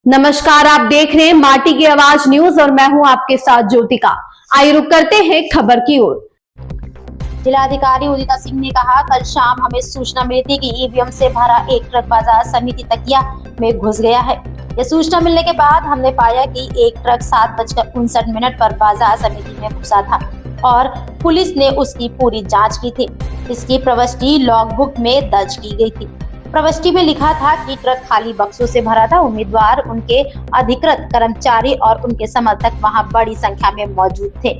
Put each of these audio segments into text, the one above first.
नमस्कार, आप देख रहे हैं माटी की आवाज न्यूज और मैं हूं आपके साथ ज्योतिका। आइए रुक करते हैं खबर की ओर। जिलाधिकारी उदिता सिंह ने कहा, कल शाम हमें सूचना मिली थी कि ईवीएम से भरा एक ट्रक बाजार समिति तकिया में घुस गया है। यह सूचना मिलने के बाद हमने पाया कि एक ट्रक 7:59 पर बाजार समिति में घुसा था और पुलिस ने उसकी पूरी जांच की थी। इसकी प्रविष्टि लॉगबुक में दर्ज की गई थी। प्रविष्टि में लिखा था कि ट्रक खाली बक्सों से भरा था। उम्मीदवार, उनके अधिकृत कर्मचारी और उनके समर्थक वहां बड़ी संख्या में मौजूद थे।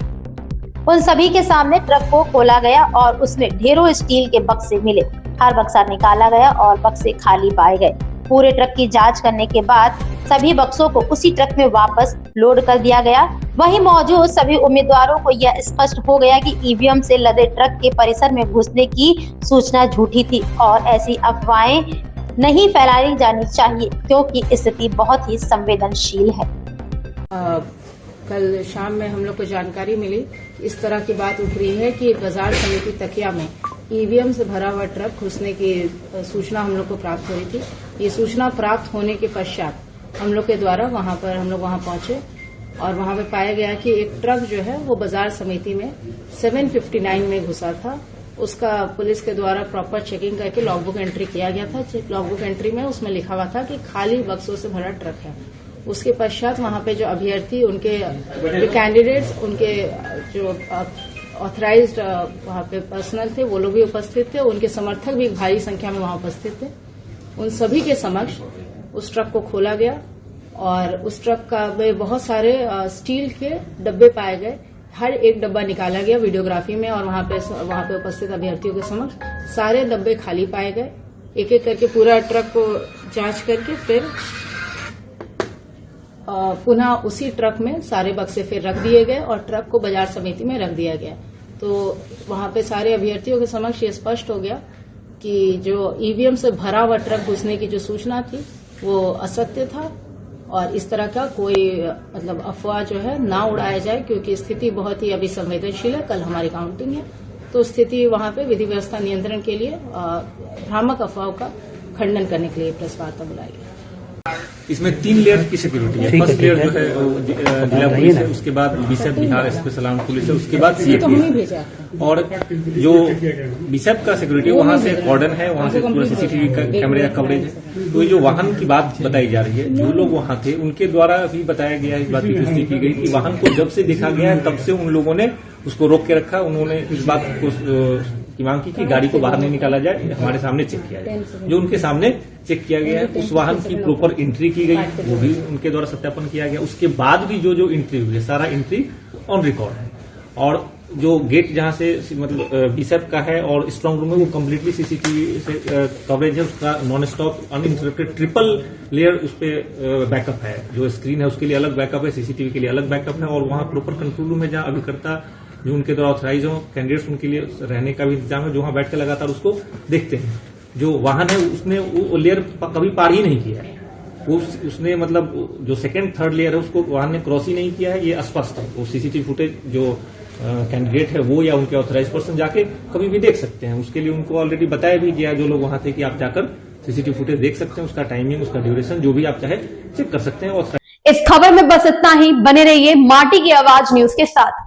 उन सभी के सामने ट्रक को खोला गया और उसमें ढेरों स्टील के बक्से मिले। हर बक्सा निकाला गया और बक्से खाली पाए गए। पूरे ट्रक की जांच करने के बाद सभी बक्सों को उसी ट्रक में वापस लोड कर दिया गया। वहीं मौजूद सभी उम्मीदवारों को यह स्पष्ट हो गया कि ईवीएम से लदे ट्रक के परिसर में घुसने की सूचना झूठी थी और ऐसी अफवाहें नहीं फैलाई जानी चाहिए क्योंकि स्थिति बहुत ही संवेदनशील है। कल शाम में हम लोग को जानकारी मिली, इस तरह की बात उठ रही है कि बाजार समिति तकिया में ईवीएम से भरा हुआ ट्रक घुसने की सूचना हम लोग को प्राप्त हो रही थी। ये सूचना प्राप्त होने के पश्चात हम लोग के द्वारा वहां पहुंचे और वहां पे पाया गया कि एक ट्रक जो है वो बाजार समिति में 7:59 में घुसा था। उसका पुलिस के द्वारा प्रॉपर चेकिंग करके लॉगबुक एंट्री किया गया था। लॉगबुक एंट्री में उसमें लिखा हुआ था कि खाली बक्सों से भरा ट्रक है। उसके पश्चात वहां पे जो अभ्यर्थी, उनके जो कैंडिडेट्स, उनके जो ऑथराइज्ड वहां पे पर्सनल थे, वो लोग भी उपस्थित थे। उनके समर्थक भी भारी संख्या में वहां उपस्थित थे। उन सभी के समक्ष उस ट्रक को खोला गया और उस ट्रक का में बहुत सारे स्टील के डब्बे पाए गए। हर एक डब्बा निकाला गया वीडियोग्राफी में और वहां पे उपस्थित अभ्यर्थियों के समक्ष सारे डब्बे खाली पाए गए। एक एक करके पूरा ट्रक को जांच करके फिर पुनः उसी ट्रक में सारे बक्से फिर रख दिए गए और ट्रक को बाजार समिति में रख दिया गया। तो वहां पे सारे अभ्यर्थियों के समक्ष ये स्पष्ट हो गया कि जो ईवीएम से भरा हुआ ट्रक घुसने की जो सूचना थी वो असत्य था और इस तरह का कोई अफवाह जो है ना उड़ाया जाए क्योंकि स्थिति बहुत ही अभी संवेदनशील है। कल हमारी काउंटिंग है तो स्थिति वहां पे विधि व्यवस्था नियंत्रण के लिए भ्रामक अफवाहों का खंडन करने के लिए प्रेस वार्ता बुलाई है। इसमें 3 लेयर की सिक्योरिटी है। फर्स्ट लेयर जो है जिला पुलिस है, उसके बाद बीसेप बिहार स्पेशल आर्म पुलिस है, उसके बाद सीएपी और जो बीसेप का सिक्योरिटी वहां से कॉर्डन है, वहां से पूरा सीसीटीवी कैमरे का कवरेज है। तो जो वाहन की बात बताई जा रही है, जो लोग वहां थे उनके द्वारा भी बताया गया, इस बात की पुष्टि की गई कि वाहन को जब से देखा गया तब से उन लोगों ने उसको रोक के रखा। उन्होंने इस बात को की मांग की कि गाड़ी को बाहर नहीं निकाला जाए, हमारे सामने चेक किया जाए। जो उनके सामने चेक किया गया है, उस वाहन की प्रॉपर एंट्री की गई, वो भी उनके द्वारा सत्यापन किया गया। उसके बाद भी जो एंट्री हुई है, सारा एंट्री ऑन रिकॉर्ड है और जो गेट जहां से बीसेप का है और स्ट्रांग रूम है वो कम्प्लीटली सीसीटीवी से कवरेज है। उसका non stop uninterrupted triple layer उस पर बैकअप है। जो स्क्रीन है उसके लिए अलग बैकअप है, सीसीटीवी के लिए अलग बैकअप है और वहां प्रॉपर कंट्रोल रूम है जहां अभिकर्ता जो उनके द्वारा ऑथराइज हो कैंडिडेट्स, उनके लिए रहने का भी इंतजाम है, जो वहां बैठ के लगातार उसको देखते हैं। जो वाहन है उसने वो लेयर कभी पार ही नहीं किया है। उसने जो सेकंड थर्ड लेयर है उसको वाहन ने क्रॉस ही नहीं किया है। ये स्पष्ट है। वो सीसीटीवी फुटेज जो कैंडिडेट है वो या उनके ऑथराइज पर्सन जाके कभी भी देख सकते हैं। उसके लिए उनको ऑलरेडी बताया भी गया जो लोग वहां थे कि आप जाकर सीसीटीवी फुटेज देख सकते हैं, उसका टाइमिंग, उसका ड्यूरेशन जो भी आप चाहे चेक कर सकते हैं। इस खबर में बस इतना ही। बने रहिए माटी की आवाज न्यूज के साथ।